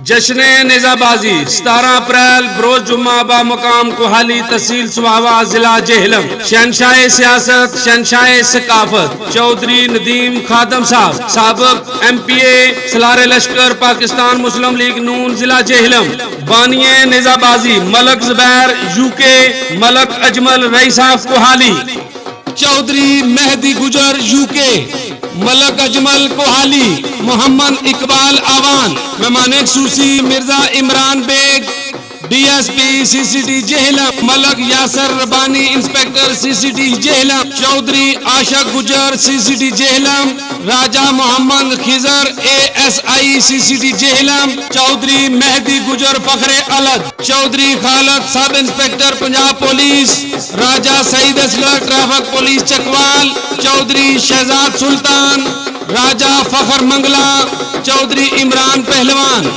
جشن نیزہ بازی 17 اپریل بروز جمعہ با مقام کوہالی تحصیل سواوا ضلع جہلم. شہنشاہ سیاست، شہنشاہ ثقافت چودھری ندیم خادم صاحب، سابق MPA سالار لشکر پاکستان مسلم لیگ نون ضلع جہلم. بانی نیزہ بازی ملک زبیر UK، ملک اجمل رئیس صاحب کوہالی. چودھری مہدی گجر UK، ملک اجمل کوہالی. محمد اقبال آوان. مہمان خصوصی Mirza Imran Baig DSP CCD Jhelum. Malik Yasir Rabbani inspector CCD Jhelum. Chaudhry Ashiq Gujjar CCD Jhelum. راجہ محمد خضر ASI CCD جہلم. چودھری مہدی گجر فخر علد. چودھری خالد سب انسپیکٹر پنجاب پولیس. راجہ سعید اصغر ٹریفک پولیس چکوال. چودھری شہزاد سلطان. راجہ فخر منگلا. چودھری عمران پہلوان.